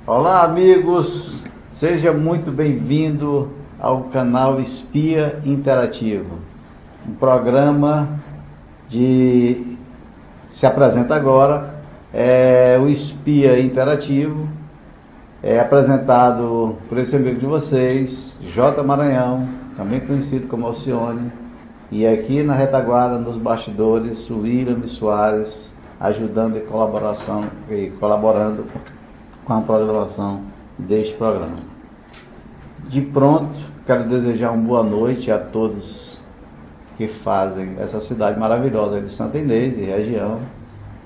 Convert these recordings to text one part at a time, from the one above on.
Olá, amigos, seja muito bem-vindo ao canal Espia Interativo, um programa se apresenta agora, o Espia Interativo, é apresentado por esse amigo de vocês, J. Maranhão, também conhecido como Alcione, e aqui na retaguarda, nos bastidores, o William Soares, ajudando e colaborando com a programação deste programa. De pronto, quero desejar uma boa noite a todos que fazem essa cidade maravilhosa de Santa Inês e região,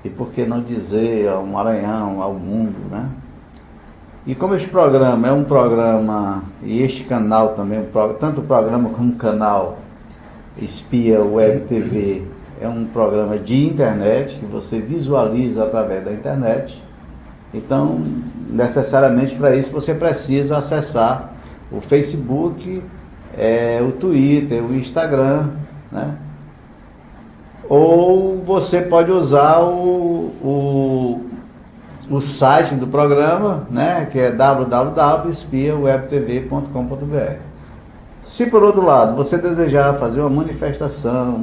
e por que não dizer ao Maranhão, ao mundo, né? E como este programa é um programa, e este canal também, tanto o programa como o canal Espia Web TV, é um programa de internet, que você visualiza através da internet. Então, necessariamente para isso você precisa acessar o Facebook, o Twitter, o Instagram, né? Ou você pode usar o site do programa, né? Que é www.espiawebtv.com.br. Se por outro lado você desejar fazer uma manifestação,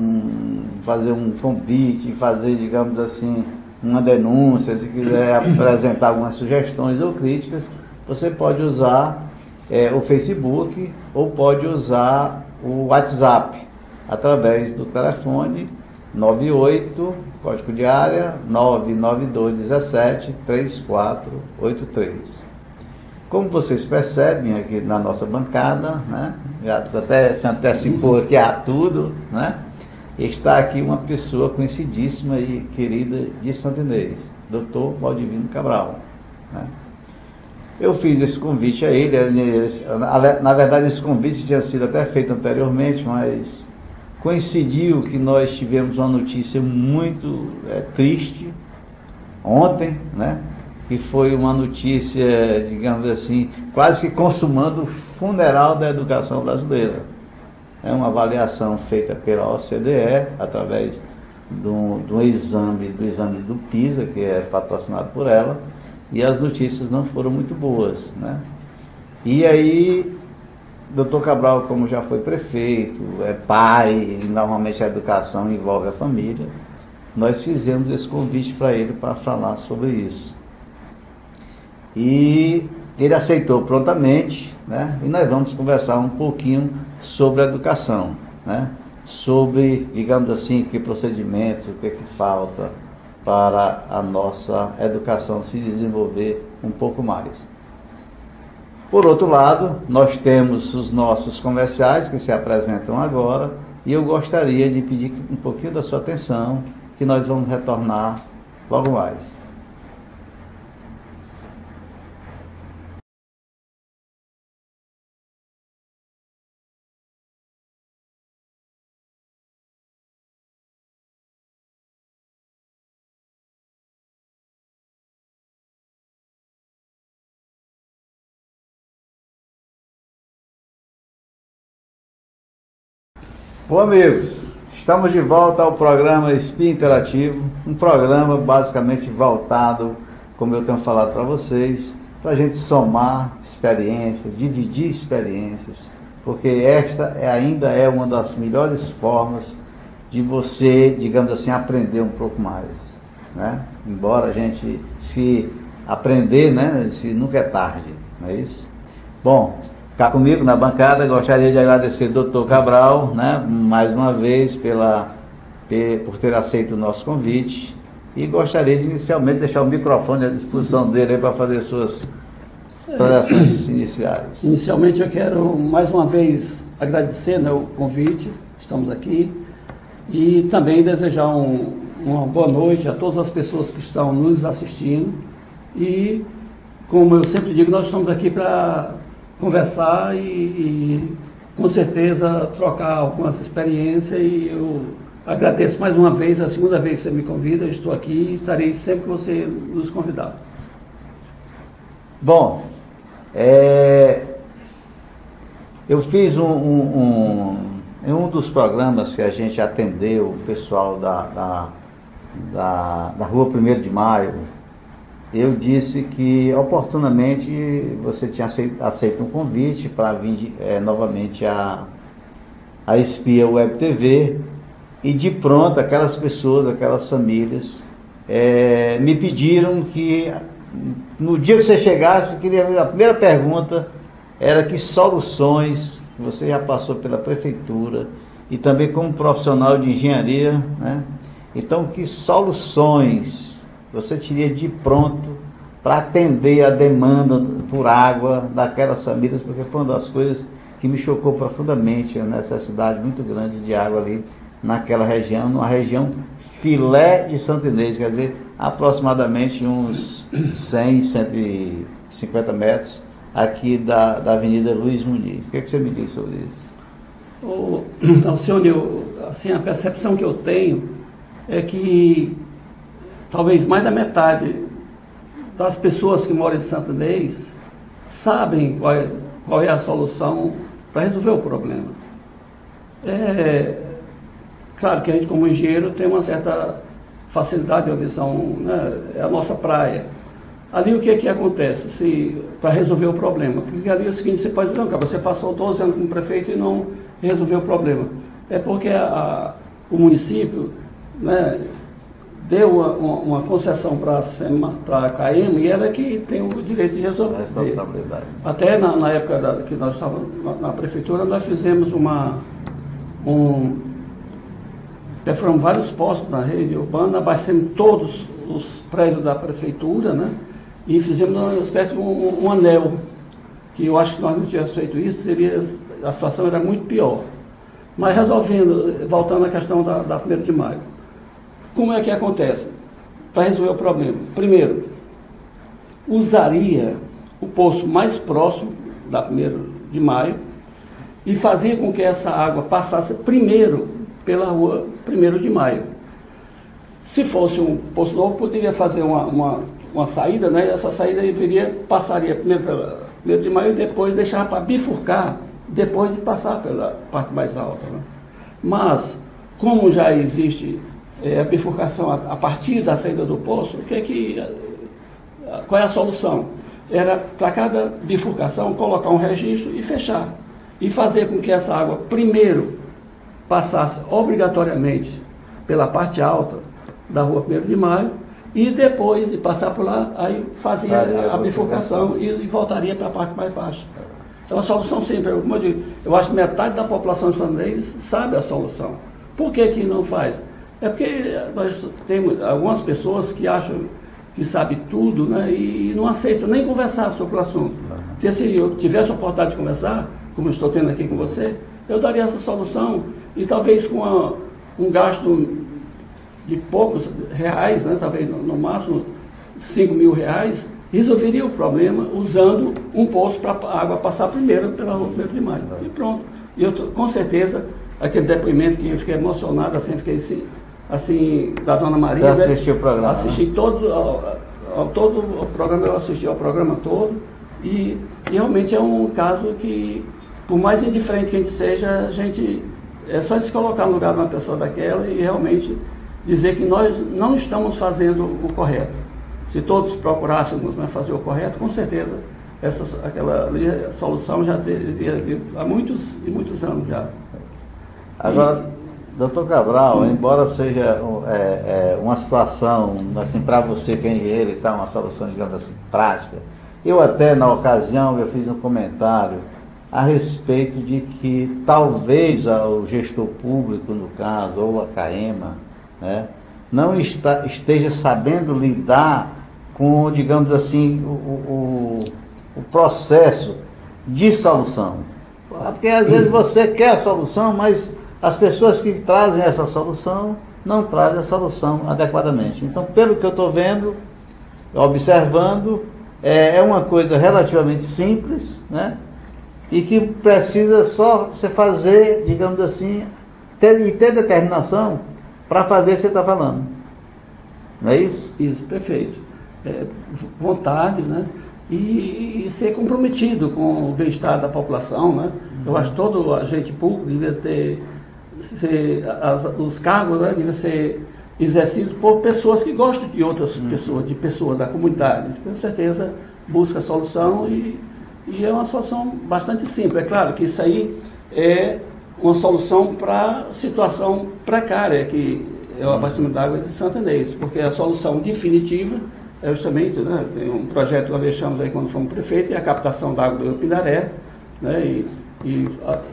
fazer um convite, fazer, digamos assim, uma denúncia, se quiser apresentar algumas sugestões ou críticas, você pode usar o Facebook ou pode usar o WhatsApp através do telefone 98, código de área 99217-3483. Como vocês percebem aqui na nossa bancada, né, já até se antecipou aqui a tudo, né? Está aqui uma pessoa conhecidíssima e querida de Santa Inês, Dr. Valdivino Cabral, né? Eu fiz esse convite a ele, na verdade esse convite tinha sido até feito anteriormente, mas coincidiu que nós tivemos uma notícia muito triste ontem, né? Que foi uma notícia, digamos assim, quase que consumando o funeral da educação brasileira. É uma avaliação feita pela OCDE, através do exame do PISA, que é patrocinado por ela, e as notícias não foram muito boas, né? E aí, Dr. Cabral, como já foi prefeito, é pai, e normalmente a educação envolve a família, nós fizemos esse convite para ele para falar sobre isso. E ele aceitou prontamente, né? E nós vamos conversar um pouquinho sobre a educação, né? Sobre, digamos assim, que procedimentos, o que falta para a nossa educação se desenvolver um pouco mais. Por outro lado, nós temos os nossos comerciais que se apresentam agora, e eu gostaria de pedir um pouquinho da sua atenção, que nós vamos retornar logo mais. Bom, amigos, estamos de volta ao programa Espia Interativo, um programa basicamente voltado, como eu tenho falado para vocês, para a gente somar experiências, dividir experiências, porque esta ainda é uma das melhores formas de você, digamos assim, aprender um pouco mais, né? Embora a gente se aprender, né, se nunca é tarde, não é isso? Bom, cá comigo na bancada, gostaria de agradecer ao Dr. Cabral, né, mais uma vez por ter aceito o nosso convite, e gostaria de inicialmente deixar o microfone à disposição dele para fazer suas projeções iniciais. Inicialmente eu quero mais uma vez agradecer, né, o convite, estamos aqui, e também desejar uma boa noite a todas as pessoas que estão nos assistindo, e como eu sempre digo, nós estamos aqui para conversar e com certeza trocar algumas experiências, e eu agradeço mais uma vez, a segunda vez que você me convida, eu estou aqui e estarei sempre que você nos convidar. Bom, eu fiz em um dos programas que a gente atendeu o pessoal da Rua 1º de Maio, eu disse que oportunamente você tinha aceito um convite para vir novamente a Espia Web TV, e de pronto aquelas pessoas, aquelas famílias me pediram que no dia que você chegasse, a primeira pergunta era que soluções, você já passou pela prefeitura e também como profissional de engenharia, né? Então, que soluções você teria de pronto para atender a demanda por água daquelas famílias, porque foi uma das coisas que me chocou profundamente, a necessidade muito grande de água ali naquela região, numa região filé de Santa Inês, quer dizer, aproximadamente uns 100, 150 metros aqui da Avenida Luiz Muniz. O que você me diz sobre isso? Então, senhor, assim, a percepção que eu tenho é que talvez mais da metade das pessoas que moram em Santa Inês sabem qual é a solução para resolver o problema. Claro que a gente, como engenheiro, tem uma certa facilidade de uma visão, né? É a nossa praia. Ali o que acontece para resolver o problema? Porque ali é o seguinte, você pode dizer, não, cara, você passou 12 anos como prefeito e não resolveu o problema. É porque o município, né, deu uma concessão para a CAEMA e ela que tem o direito de resolver. Responsabilidade. Até na época que nós estávamos na prefeitura, nós fizemos perfuramos vários postos na rede urbana, abastecemos todos os prédios da prefeitura, né? E fizemos uma espécie de um anel, que eu acho que nós não tivéssemos feito isso, a situação era muito pior. Mas voltando à questão da 1º de maio. Como é que acontece? Para resolver o problema. Primeiro, usaria o poço mais próximo da 1º de maio e fazia com que essa água passasse primeiro pela rua 1º de maio. Se fosse um poço novo, poderia fazer uma saída, né? Essa saída passaria primeiro pela 1º de maio e depois deixar para bifurcar, depois de passar pela parte mais alta, né? Mas, como já existe a bifurcação a partir da saída do poço, qual é a solução? Era, para cada bifurcação, colocar um registro e fechar. E fazer com que essa água, primeiro, passasse obrigatoriamente pela parte alta da rua 1º de maio, e depois de passar por lá, aí fazia a bifurcação e voltaria para a parte mais baixa. Então a solução sempre, como eu digo, eu acho que metade da população de Santa Inês sabe a solução. Por que não faz? É porque nós temos algumas pessoas que acham que sabem tudo, né, e não aceitam nem conversar sobre o assunto. Porque se eu tivesse a oportunidade de conversar, como eu estou tendo aqui com você, eu daria essa solução e talvez com um gasto de poucos reais, né, talvez no máximo 5 mil reais, resolveria o problema usando um poço para a água passar primeiro pela rua 1º de maio. E pronto. E eu com certeza, aquele depoimento que eu fiquei emocionado, assim, fiquei assim, da Dona Maria. Você assistiu o programa? Assisti, né? todo o programa, eu assisti ao programa todo, e realmente é um caso que, por mais indiferente que a gente seja, é só se colocar no lugar de uma pessoa daquela e realmente dizer que nós não estamos fazendo o correto. Se todos procurássemos, né, fazer o correto, com certeza aquela solução já teria há muitos e muitos anos já. Agora, doutor Cabral, embora seja uma situação, assim, para você que é engenheiro e tal, uma solução, digamos assim, prática, eu até, na ocasião, eu fiz um comentário a respeito de que talvez o gestor público, no caso, ou a CAEMA, né, não esteja sabendo lidar com, digamos assim, o processo de solução. Porque às vezes você quer a solução, mas as pessoas que trazem essa solução não trazem a solução adequadamente. Então, pelo que eu estou vendo, observando, é uma coisa relativamente simples, né? E que precisa só você fazer, digamos assim, ter determinação para fazer o que você está falando. Não é isso? Isso, perfeito. Vontade, né? E ser comprometido com o bem-estar da população, né? Eu acho que todo agente público devia ter, os cargos, né, devem ser exercido por pessoas que gostam de outras pessoas, de pessoas da comunidade. Com certeza busca a solução e é uma solução bastante simples. É claro que isso aí é uma solução para situação precária, que é o abastecimento de água de Santa Inês, porque a solução definitiva é justamente, né, tem um projeto que nós deixamos aí quando fomos prefeito, é a captação da água do Rio Pindaré, né, e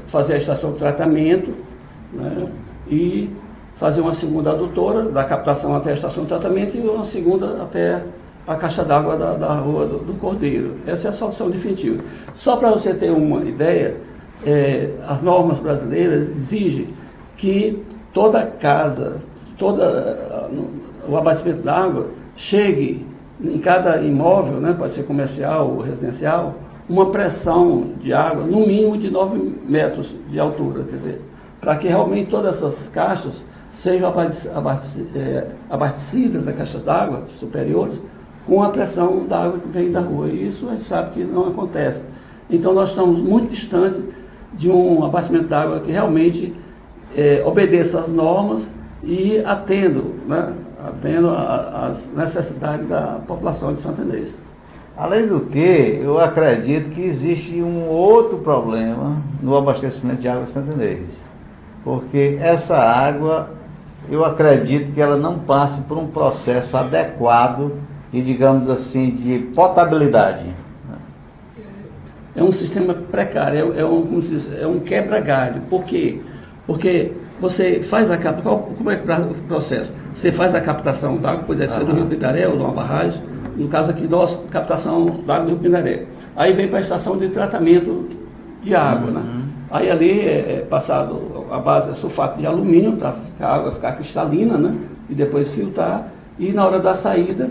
fazer a estação de tratamento, né, e fazer uma segunda adutora, da captação até a estação de tratamento, e uma segunda até a caixa d'água da Rua do Cordeiro. Essa é a solução definitiva. Só para você ter uma ideia, as normas brasileiras exigem que toda casa, o abastecimento d'água chegue em cada imóvel, né, pode ser comercial ou residencial, uma pressão de água no mínimo de 9 metros de altura, quer dizer, para que realmente todas essas caixas sejam abastecidas, as caixas d'água superiores, com a pressão da água que vem da rua. E isso a gente sabe que não acontece. Então nós estamos muito distantes de um abastecimento de água que realmente obedeça às normas e atendo às necessidades da população de Santa Inês. Além do que, eu acredito que existe um outro problema no abastecimento de água de Santa Inês. Porque essa água, eu acredito que ela não passe por um processo adequado e, digamos assim, de potabilidade. É um sistema precário, é um quebra-galho. Por quê? Porque você faz a captação, como é o processo? Você faz a captação da água, pode ser do Rio Pindaré ou de uma barragem, no caso aqui, nossa captação da água do Rio Pindaré. Aí vem para a estação de tratamento de água, né? Aí ali é passado, a base é sulfato de alumínio, para a água ficar cristalina, né? E depois filtrar, e na hora da saída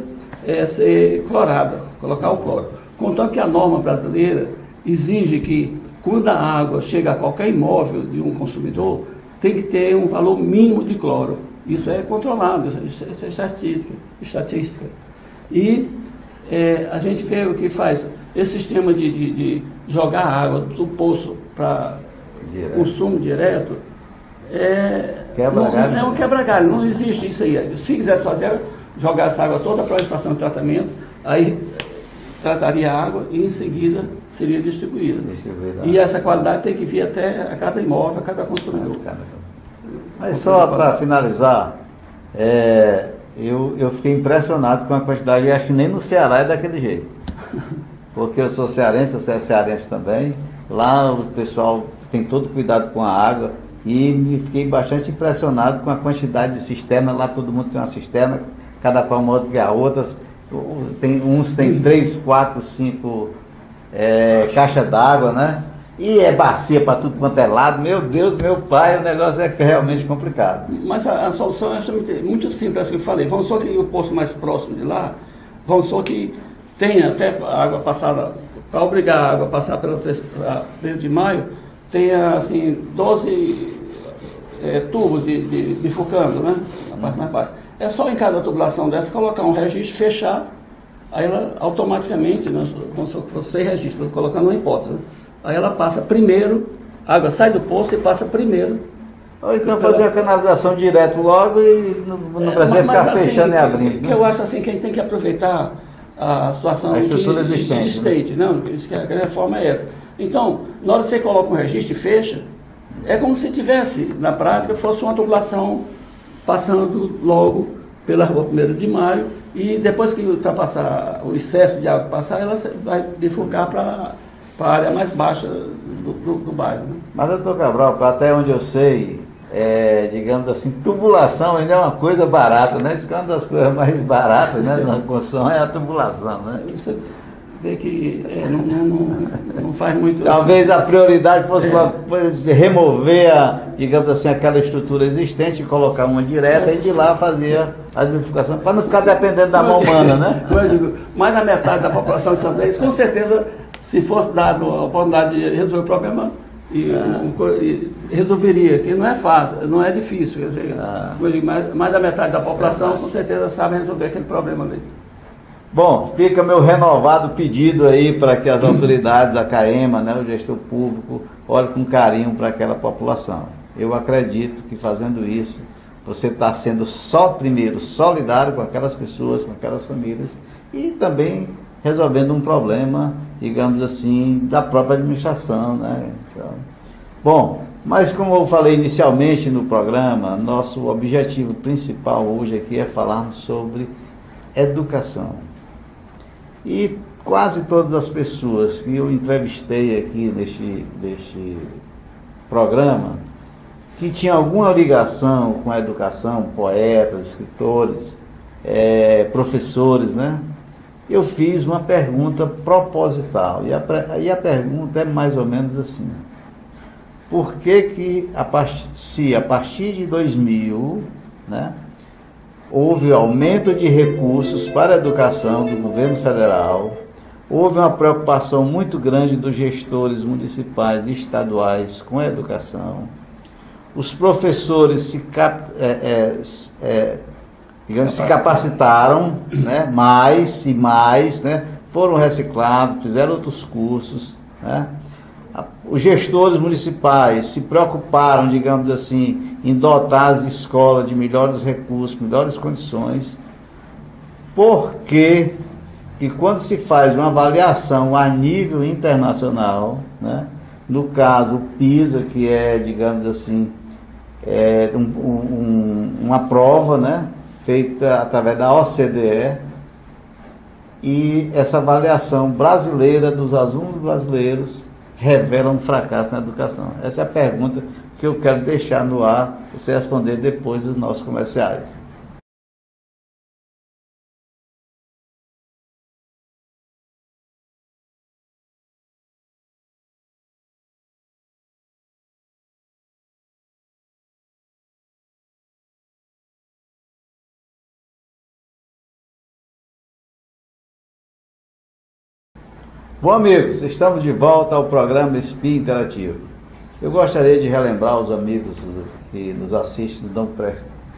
ser clorada, colocar o cloro. Contanto que a norma brasileira exige que, quando a água chega a qualquer imóvel de um consumidor, tem que ter um valor mínimo de cloro. Isso é controlado, isso é estatística. E a gente vê o que faz. Esse sistema de jogar água do poço para consumo direto é um quebra-galho, não existe isso aí. Se quisesse fazer, jogar essa água toda para a estação de tratamento, aí trataria a água e em seguida seria distribuída. E essa qualidade tem que vir até a cada imóvel, a cada consumidor. Mas só para finalizar, eu fiquei impressionado com a quantidade, eu acho que nem no Ceará é daquele jeito. Porque eu sou cearense, você é cearense também, lá o pessoal tem todo cuidado com a água e me fiquei bastante impressionado com a quantidade de cisterna, lá todo mundo tem uma cisterna, cada qual maior do que a outra, uns tem 3, 4, 5 caixas d'água, né? E é bacia para tudo quanto é lado. Meu Deus, meu pai, o negócio é realmente complicado. Mas a solução é muito simples, assim que eu falei. Vamos só que o posto mais próximo de lá, vamos só que tenha até a água passada, para obrigar a água a passar pela 1º de maio, tenha assim 12 tubos bifurcando, né? Na parte mais baixa. É só em cada tubulação dessa colocar um registro, fechar, aí ela automaticamente, vamos supor, 6 registros, colocando uma hipótese, né? Aí ela passa primeiro, a água sai do poço e passa primeiro. Ou então fazer a canalização direto logo e não precisa ficar assim, fechando e abrindo. Que eu acho assim que a gente tem que aproveitar a situação existente. Não, isso que a reforma é essa. Então, na hora que você coloca um registro e fecha, é como se tivesse, na prática, fosse uma tubulação passando logo pela Rua 1º de Maio e depois que ultrapassar o excesso de água passar, ela vai bifurcar para a área mais baixa do bairro. Né? Mas, doutor Cabral, até onde eu sei, digamos assim, tubulação ainda é uma coisa barata, né? Diz que uma das coisas mais baratas, né, na construção é a tubulação, né? Você vê que não faz muito... Talvez a prioridade fosse remover, digamos assim, aquela estrutura existente e colocar uma direta e de lá fazer a bifurcação, para não ficar dependendo da mão humana, né? Eu digo, mais da metade da população de Santa Inês, com certeza, se fosse dado a oportunidade de resolver o problema, e resolveria, que não é fácil, não é difícil. Quer dizer, mais da metade da população, com certeza, sabe resolver aquele problema ali. Bom, fica meu renovado pedido aí para que as autoridades, a CAEMA, né, o gestor público, olhem com carinho para aquela população. Eu acredito que fazendo isso, você está sendo primeiro, solidário com aquelas pessoas, com aquelas famílias, e também resolvendo um problema, digamos assim, da própria administração, né? Então, bom, mas como eu falei inicialmente no programa, nosso objetivo principal hoje aqui é falar sobre educação. E quase todas as pessoas que eu entrevistei aqui neste programa, que tinham alguma ligação com a educação, poetas, escritores, professores, né? Eu fiz uma pergunta proposital, e a pergunta é mais ou menos assim: por que a partir de 2000, né, houve aumento de recursos para a educação do governo federal, houve uma preocupação muito grande dos gestores municipais e estaduais com a educação, os professores se capacitaram, né, mais e mais, né, foram reciclados, fizeram outros cursos, né? Os gestores municipais se preocuparam, digamos assim, em dotar as escolas de melhores recursos, melhores condições, porque que quando se faz uma avaliação a nível internacional, né, no caso o PISA, que é, digamos assim, uma prova, né, feita através da OCDE, e essa avaliação brasileira dos alunos brasileiros revela um fracasso na educação. Essa é a pergunta que eu quero deixar no ar, você responder depois dos nossos comerciais. Bom, amigos, estamos de volta ao programa Espia Interativo. Eu gostaria de relembrar aos amigos que nos assistem,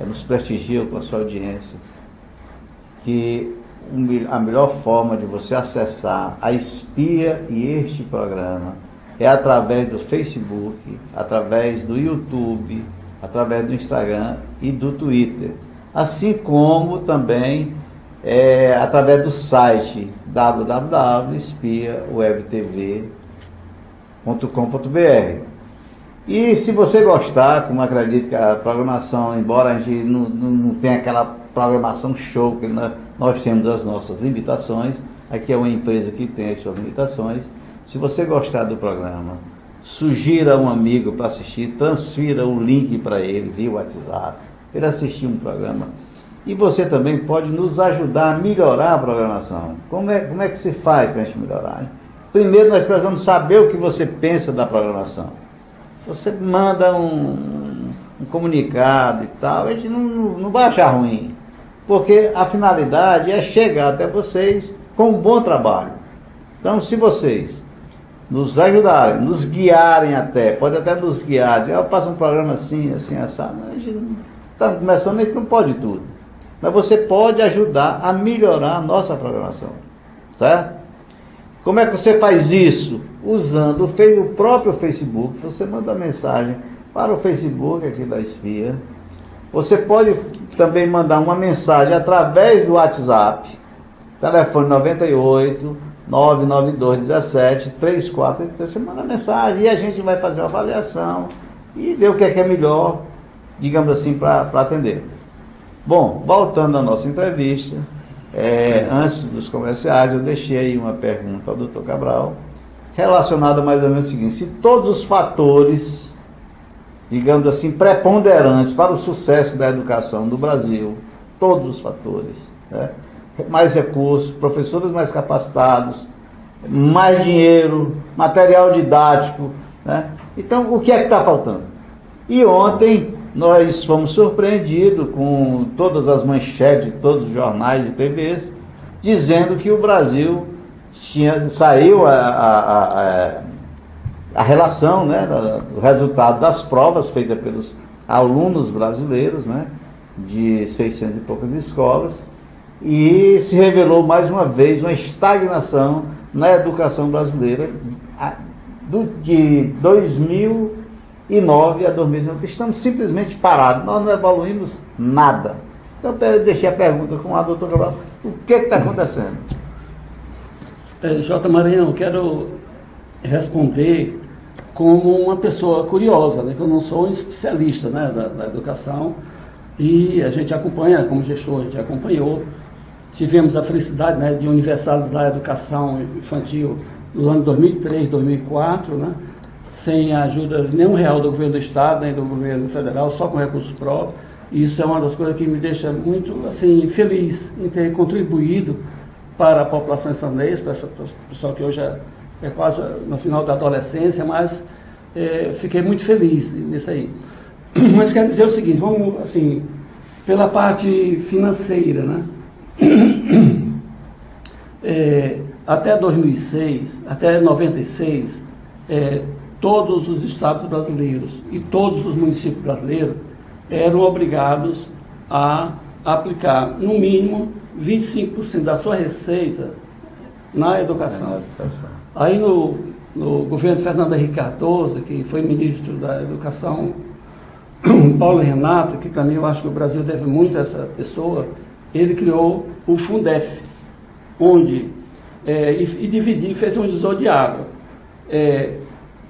nos prestigiam com a sua audiência, que a melhor forma de você acessar a Espia e este programa é através do Facebook, através do YouTube, através do Instagram e do Twitter, assim como também através do site www.espiawebtv.com.br. E se você gostar, como acredito que a programação, embora a gente não tenha aquela programação show, que nós temos as nossas limitações, aqui é uma empresa que tem as suas limitações. Se você gostar do programa, sugira um amigo para assistir, transfira o link para ele via WhatsApp, para ele assistir um programa. E você também pode nos ajudar a melhorar a programação. Como é que se faz para a gente melhorar? Primeiro, nós precisamos saber o que você pensa da programação. Você manda um comunicado e tal, a gente não vai achar ruim, porque a finalidade é chegar até vocês com um bom trabalho. Então, se vocês nos ajudarem, nos guiarem pode até nos guiar, dizer, eu faço um programa assim, assim, assado. A gente está começando, a gente não pode tudo. Mas você pode ajudar a melhorar a nossa programação, certo? Como é que você faz isso? Usando o próprio Facebook. Você manda mensagem para o Facebook aqui da Espia. Você pode também mandar uma mensagem através do WhatsApp, telefone 98 992 17 3483. Você manda mensagem e a gente vai fazer uma avaliação e ver o que é melhor, digamos assim, para atender. Bom, voltando à nossa entrevista, antes dos comerciais, eu deixei aí uma pergunta ao Dr. Cabral, relacionada mais ou menos ao seguinte: se todos os fatores, digamos assim, preponderantes para o sucesso da educação do Brasil, todos os fatores, né, mais recursos, professores mais capacitados, mais dinheiro, material didático, né, então o que é que está faltando? E ontem nós fomos surpreendidos com todas as manchetes de todos os jornais e TVs, dizendo que o Brasil saiu a relação, né, do resultado das provas feitas pelos alunos brasileiros, né, de 600 e poucas escolas, e se revelou mais uma vez uma estagnação na educação brasileira de 2000 inove a 2019. Estamos simplesmente parados, nós não evoluímos nada. Então eu deixei a pergunta com a doutora Cabral, o que está acontecendo? J. Maranhão, eu quero responder como uma pessoa curiosa, né, que eu não sou um especialista, né, da educação, e a gente acompanha, como gestor, a gente acompanhou. Tivemos a felicidade, né, de universalizar a educação infantil no ano 2003, 2004, né, sem a ajuda de nenhum real do governo do Estado, nem do governo federal, só com recursos próprios. E isso é uma das coisas que me deixa muito assim, feliz em ter contribuído para a população islandesa, para essa pessoa que hoje é quase no final da adolescência, mas fiquei muito feliz nisso aí. Mas quero dizer o seguinte, vamos assim, pela parte financeira, né? Até 2006, até 96, todos os estados brasileiros e todos os municípios brasileiros eram obrigados a aplicar, no mínimo, 25% da sua receita na educação. Aí no governo de Fernando Henrique Cardoso, que foi ministro da Educação, Paulo Renato, que para mim eu acho que o Brasil deve muito a essa pessoa, ele criou o Fundef, onde, e dividiu, fez um divisor de água.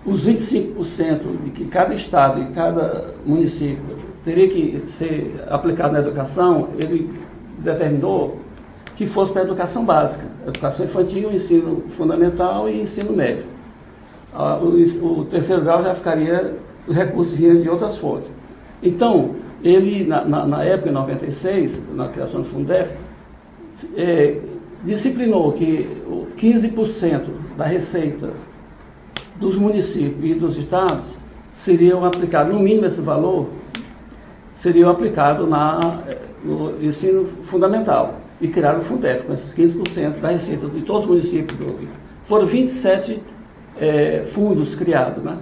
Os 25% de que cada estado e cada município teria que ser aplicado na educação, ele determinou que fosse para a educação básica, educação infantil, ensino fundamental e ensino médio. O terceiro grau já ficaria, os recursos vinham de outras fontes. Então, ele, na época, em 96, na criação do Fundef, disciplinou que 15% da receita dos municípios e dos estados seriam aplicados, no mínimo esse valor, seriam aplicados no ensino fundamental. E criaram o Fundef, com esses 15% da receita de todos os municípios. Foram 27 fundos criados, né?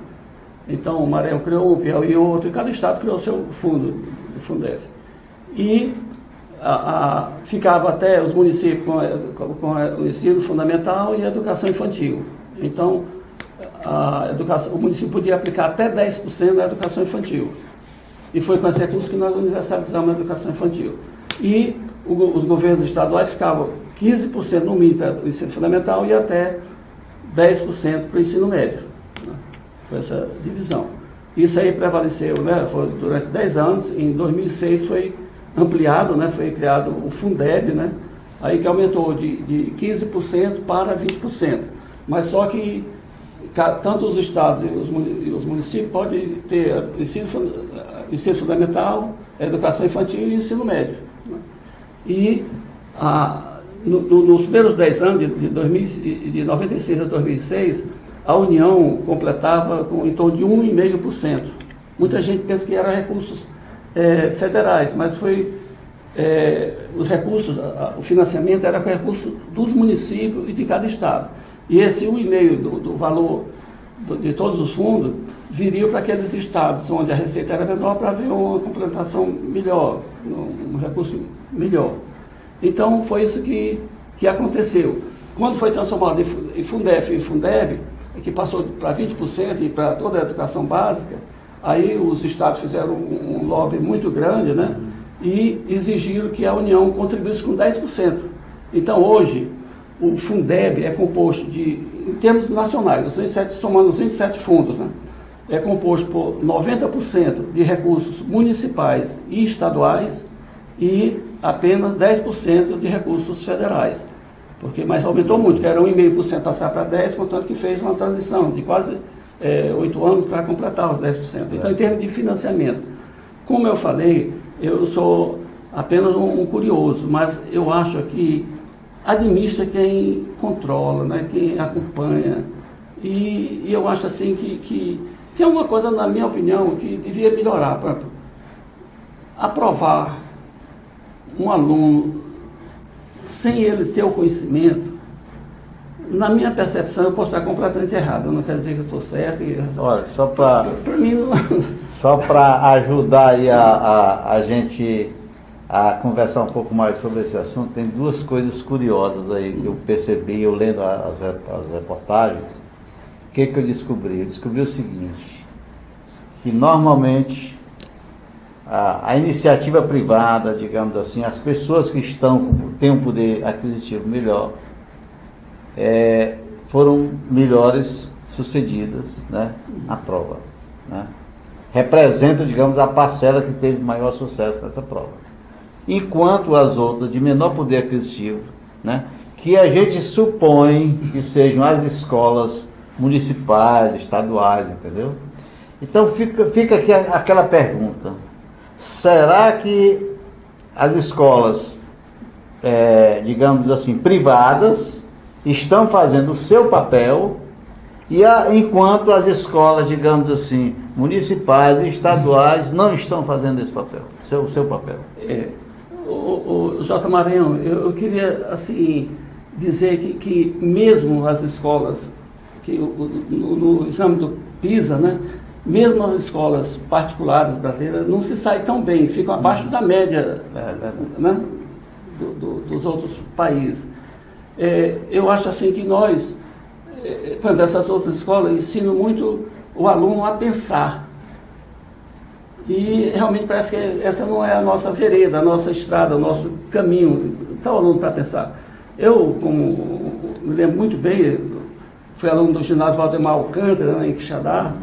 Então, o Maranhão criou um, o Piauí outro, e cada estado criou o seu fundo do Fundef. E ficava até os municípios com o ensino fundamental e a educação infantil. Então, o município podia aplicar até 10% na educação infantil. E foi com esse recurso que nós universalizamos a educação infantil. E os governos estaduais ficavam 15% no mínimo para o ensino fundamental e até 10% para o ensino médio. Né? Foi essa divisão. Isso aí prevaleceu, né? Foi durante 10 anos. Em 2006 foi ampliado, né? Foi criado o Fundeb, né? Aí que aumentou de 15% para 20%. Mas só que tanto os estados e os municípios podem ter ensino fundamental, educação infantil e ensino médio. Né? E nos primeiros 10 anos, de 96 a 2006, a União completava em torno de 1,5%. Muita gente pensa que eram recursos federais, mas foi os recursos, o financiamento era com recursos dos municípios e de cada estado. E esse 1,5% do valor de todos os fundos viria para aqueles estados onde a receita era menor para haver uma complementação melhor, um recurso melhor. Então, foi isso que aconteceu. Quando foi transformado em Fundef e Fundeb, que passou para 20% e para toda a educação básica, aí os estados fizeram um lobby muito grande, né? E exigiram que a União contribuísse com 10%. Então, hoje, o Fundeb é composto em termos nacionais, somando os 27 fundos, né? É composto por 90% de recursos municipais e estaduais e apenas 10% de recursos federais. Mas aumentou muito, que era 1,5% passar para 10%, contanto que fez uma transição de quase 8 anos para completar os 10%. Então, em termos de financiamento, como eu falei, eu sou apenas um curioso, mas eu acho que administra quem controla, né, quem acompanha. E eu acho assim que tem alguma coisa, na minha opinião, que devia melhorar. Para aprovar um aluno sem ele ter o conhecimento, na minha percepção, eu posso estar completamente errado. Eu não quero dizer que eu estou certo. Olha, só para mim não... Só para ajudar aí a gente a conversar um pouco mais sobre esse assunto, tem duas coisas curiosas aí que eu percebi, eu lendo as reportagens. O que eu descobri? Eu descobri o seguinte: que normalmente a iniciativa privada, digamos assim, as pessoas que têm um poder aquisitivo melhor, foram melhores sucedidas, né, na prova, né? Representam, digamos, a parcela que teve maior sucesso nessa prova. Enquanto as outras de menor poder aquisitivo, né, que a gente supõe que sejam as escolas municipais, estaduais, entendeu? Então fica aqui aquela pergunta: será que as escolas, digamos assim, privadas, estão fazendo o seu papel, enquanto as escolas, digamos assim, municipais e estaduais não estão fazendo esse papel, o seu papel? O J. Maranhão, eu queria assim dizer que mesmo as escolas, que no exame do PISA, né, mesmo as escolas particulares brasileiras não se saem tão bem, ficam abaixo da média, né, dos outros países. Eu acho assim que nós, por exemplo, essas outras escolas ensinam muito o aluno a pensar. E realmente parece que essa não é a nossa vereda, a nossa estrada, o nosso caminho. Está o aluno para pensar. Eu, como me lembro muito bem, fui aluno do ginásio Valdemar Alcântara, né, em Quixadá,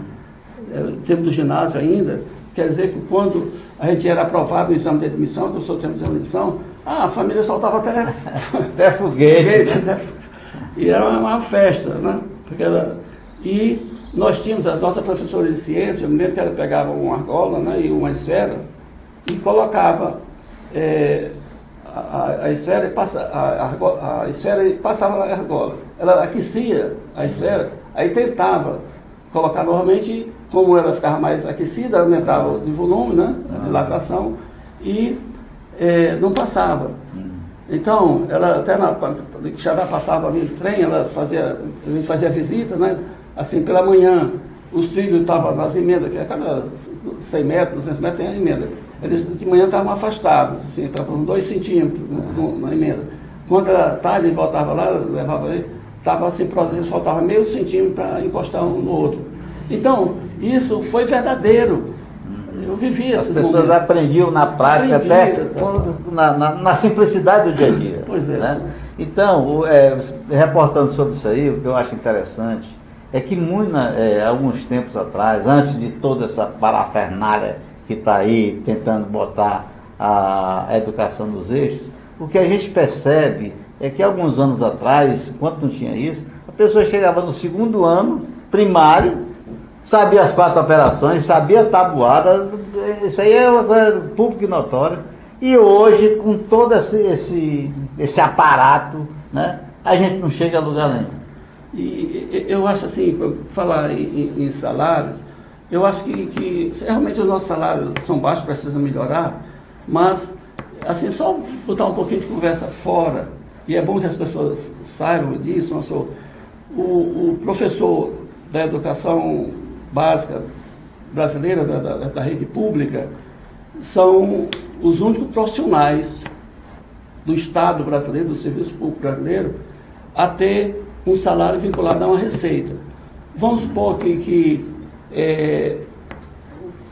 tempo do ginásio ainda. Quer dizer que quando a gente era aprovado no exame de admissão, então sou tempo de admissão, a família soltava até foguete. E era uma festa, né? E nós tínhamos a nossa professora de ciência, eu me lembro que ela pegava uma argola, né, e uma esfera e colocava a esfera e passava na argola. Ela aquecia a esfera, aí tentava colocar novamente, como ela ficava mais aquecida, aumentava de volume, né, a dilatação, e não passava. Então, ela até quando Quixadá passava ali no trem, a gente fazia visita, né? Assim, pela manhã, os trilhos estavam nas emendas, que a cada 100 metros, 200 metros tem a emenda. Eles de manhã estavam afastados, assim, estavam 2 centímetros na emenda. Quando era tarde, ele voltava lá, levava ele, estava assim, produzindo, faltava meio centímetro para encostar um no outro. Então, isso foi verdadeiro. Eu vivi esses momentos. As pessoas aprendiam na prática, até na simplicidade do dia a dia. Pois é. Né? Então, reportando sobre isso aí, o que eu acho interessante é que alguns tempos atrás, antes de toda essa parafernália que está aí tentando botar a educação nos eixos, o que a gente percebe é que alguns anos atrás, enquanto não tinha isso, a pessoa chegava no 2º ano primário, sabia as 4 operações, sabia a tabuada, isso aí é público e notório. E hoje, com todo esse aparato, né, a gente não chega a lugar nenhum. E eu acho assim, para falar em salários, eu acho que realmente os nossos salários são baixos, precisam melhorar, mas assim, só botar um pouquinho de conversa fora, e é bom que as pessoas saibam disso, o professor da educação básica brasileira, da rede pública, são os únicos profissionais do Estado brasileiro, do Serviço Público brasileiro, a ter um salário vinculado a uma receita. Vamos supor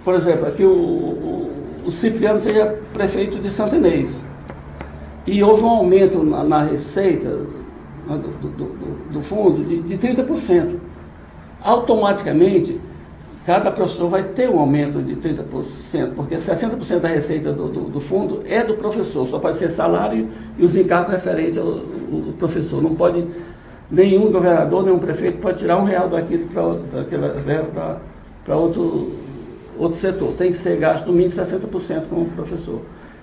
por exemplo, aqui o Cipriano seja prefeito de Santo Inês, e houve um aumento na receita do fundo de 30%. Automaticamente, cada professor vai ter um aumento de 30%, porque 60% da receita do fundo é do professor, só pode ser salário e os encargos referentes ao professor. Não pode, nenhum governador, nenhum prefeito pode tirar R$1 daquilo para outro setor. Tem que ser gasto no mínimo 60% com o professor.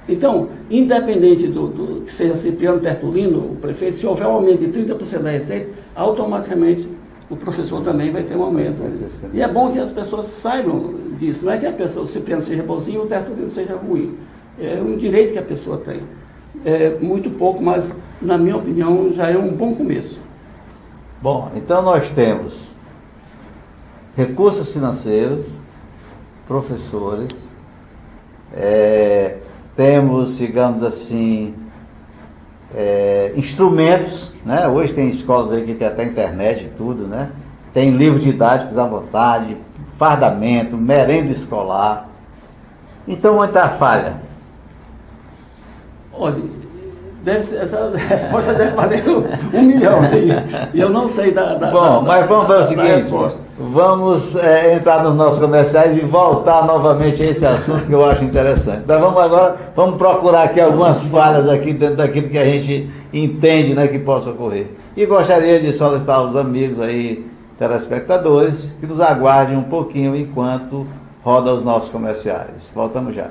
Então, independente do que seja Cipriano Tertulino, o prefeito, se houver um aumento de 30% da receita, automaticamente o professor também vai ter um aumento. E é bom que as pessoas saibam disso. Não é que o Cipriano seja bonzinho ou o Tertulino seja ruim. É um direito que a pessoa tem. É muito pouco, mas, na minha opinião, já é um bom começo. Bom, então nós temos recursos financeiros, professores, temos, digamos assim, instrumentos, né? Hoje tem escolas aí que tem até internet e tudo, né? Tem livros didáticos à vontade, fardamento, merenda escolar. Então, onde está a falha? Olha, essa resposta deve valer 1 milhão. E eu não sei mas vamos fazer o seguinte, vamos entrar nos nossos comerciais e voltar novamente a esse assunto que eu acho interessante. Então vamos procurar aqui algumas falhas aqui dentro daquilo que a gente entende, né, que possa ocorrer. E gostaria de solicitar aos amigos aí, telespectadores, que nos aguardem um pouquinho enquanto roda os nossos comerciais. Voltamos já.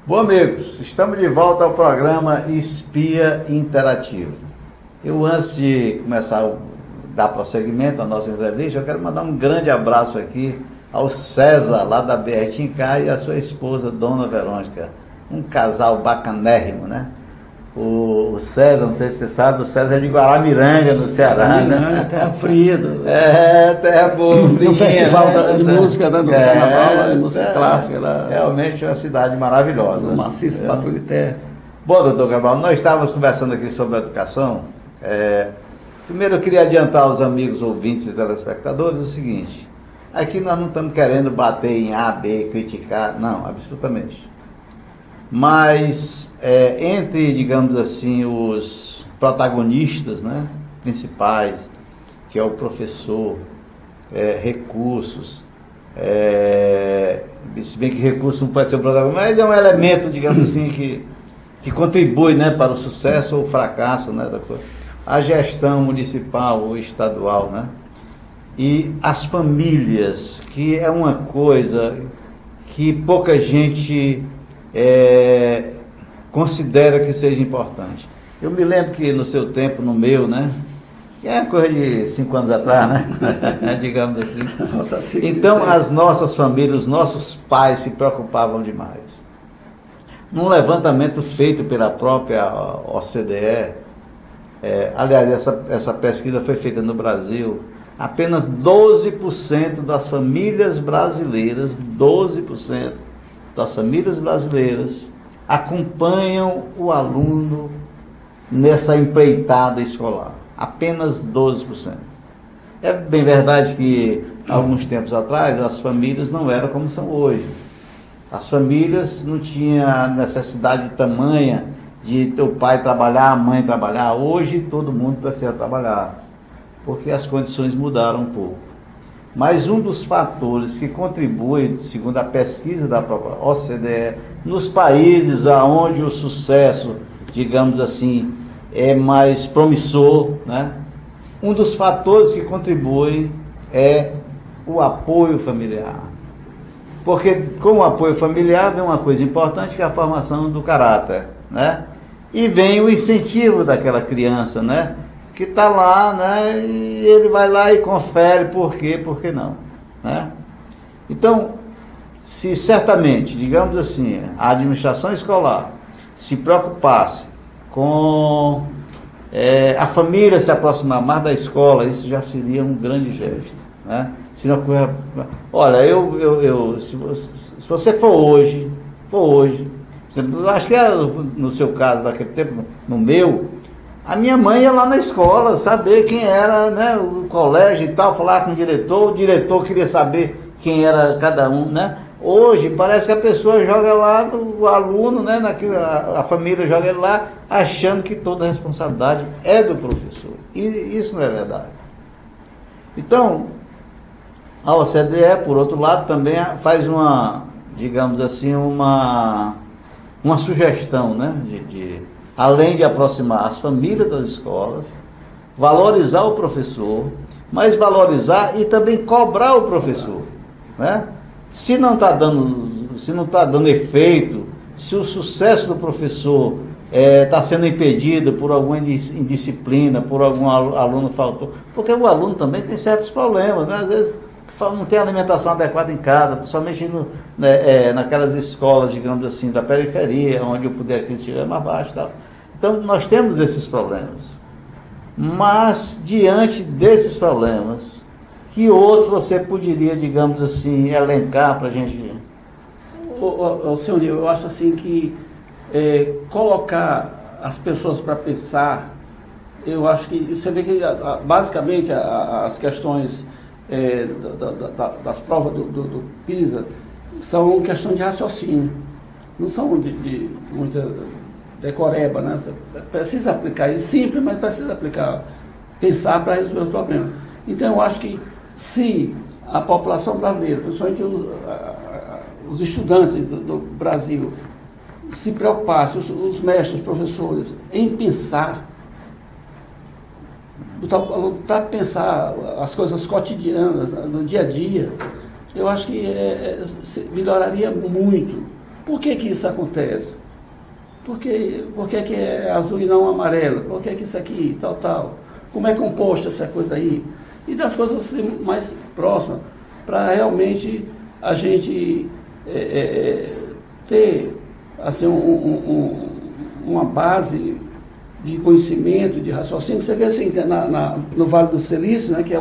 Bom, amigos, estamos de volta ao programa Espia Interativo. Eu, antes de começar a dar prosseguimento à nossa entrevista, eu quero mandar um grande abraço aqui ao César, lá da BR Tincá, e a sua esposa, Dona Verônica. Um casal bacanérrimo, né? O César, não sei se você sabe, o César é de Guaramiranga, no Ceará, né? Terra fria. Terra boa, fria. Um festival de música, né, do carnaval, de música clássica. Realmente é uma cidade maravilhosa. Um maciço patrulho de terra. Bom, doutor Cabral, nós estávamos conversando aqui sobre a educação. Primeiro eu queria adiantar aos amigos ouvintes e telespectadores o seguinte: aqui nós não estamos querendo bater em A, B, criticar, não, absolutamente. Mas entre, digamos assim, os protagonistas, né, principais, que é o professor, recursos, se bem que recurso não pode ser o protagonista, mas é um elemento, digamos assim, que contribui, né, para o sucesso ou o fracasso, né, da coisa. A gestão municipal ou estadual, né, e as famílias, que é uma coisa que pouca gente considera que seja importante. Eu me lembro que no seu tempo, no meu, né, que é coisa de 5 anos atrás, né, digamos assim. Então, as nossas famílias, os nossos pais se preocupavam demais. Num levantamento feito pela própria OCDE, aliás, essa pesquisa foi feita no Brasil, apenas 12% das famílias brasileiras, 12% das famílias brasileiras acompanham o aluno nessa empreitada escolar. Apenas 12%. É bem verdade que, alguns tempos atrás, as famílias não eram como são hoje. As famílias não tinham necessidade tamanha de o pai trabalhar, a mãe trabalhar. Hoje todo mundo precisa trabalhar, porque as condições mudaram um pouco. Mas um dos fatores que contribui, segundo a pesquisa da própria OCDE, nos países onde o sucesso, digamos assim, é mais promissor, né? Um dos fatores que contribui é o apoio familiar. Porque com o apoio familiar vem uma coisa importante, que é a formação do caráter, né? E vem o incentivo daquela criança, né, que está lá, né, e ele vai lá e confere por quê, por que não, né? Então, se certamente, digamos assim, a administração escolar se preocupasse com a família se aproximar mais da escola, isso já seria um grande gesto, né? Se não, olha, se você for hoje, eu acho que no seu caso, naquele tempo, no meu, a minha mãe ia lá na escola, saber quem era, né, o colégio e tal, falar com o diretor queria saber quem era cada um, né? Hoje parece que a pessoa joga lá, o aluno, né, a família joga ele lá, achando que toda a responsabilidade é do professor. E isso não é verdade. Então, a OCDE, por outro lado, também faz uma, digamos assim, uma sugestão, né, além de aproximar as famílias das escolas, valorizar o professor, mas valorizar e também cobrar o professor, né? Se não está dando efeito, se o sucesso do professor está sendo impedido por alguma indisciplina, por algum aluno faltou, porque o aluno também tem certos problemas, né? Às vezes não tem alimentação adequada em casa, principalmente naquelas escolas, digamos assim, da periferia, onde o poder aquisitivo é mais baixo e tal. Então, nós temos esses problemas. Mas, diante desses problemas, que outros você poderia, digamos assim, elencar para a gente? Senhor Nil, eu acho assim que colocar as pessoas para pensar, eu acho que você vê que basicamente as questões das provas do PISA são questão de raciocínio, não são de muita decoreba, né? Você precisa aplicar isso, simples, mas precisa aplicar, pensar para resolver o problema. Então eu acho que se a população brasileira, principalmente os estudantes do Brasil, se preocupassem, os mestres, os professores, em pensar, para pensar as coisas cotidianas, no dia a dia, eu acho que melhoraria muito. Por que isso acontece? Por que é azul e não amarelo? Por que isso aqui, tal? Como é composta essa coisa aí? E das coisas assim, mais próximas, para realmente a gente ter assim, uma base de conhecimento, de raciocínio. Você vê assim, no Vale do Silício, né, que é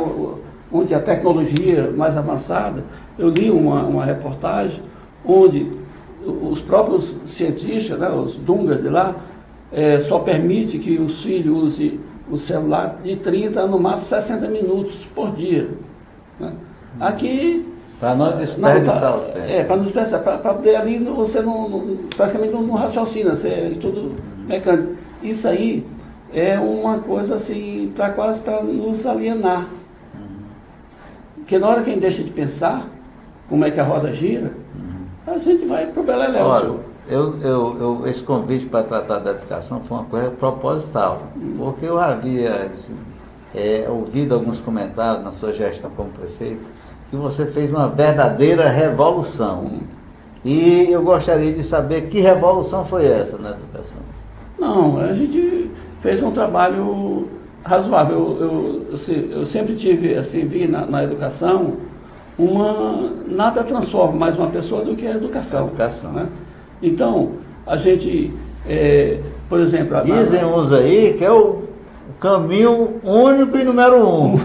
onde a tecnologia mais avançada, eu li uma reportagem onde os próprios cientistas, né, os dungas de lá, só permite que os filhos usem o celular de 30 a no máximo 60 minutos por dia. Né? Aqui... Para não desperdiçar o tempo. Para não desperdiçar, para poder ali você praticamente não raciocina, você é tudo mecânico. Isso aí é uma coisa assim, quase para nos alienar. Porque na hora que a gente deixa de pensar como é que a roda gira, a gente vai para o beleléu. Olha, esse convite para tratar da educação foi uma coisa proposital, porque eu havia ouvido alguns comentários na sua gestão como prefeito, que você fez uma verdadeira revolução. E eu gostaria de saber que revolução foi essa na educação. Não, a gente fez um trabalho razoável. Eu sempre tive, assim, vi na educação, nada transforma mais uma pessoa do que a educação. Né? Então, a gente, por exemplo... Dizem uns aí que é o caminho único e número 1.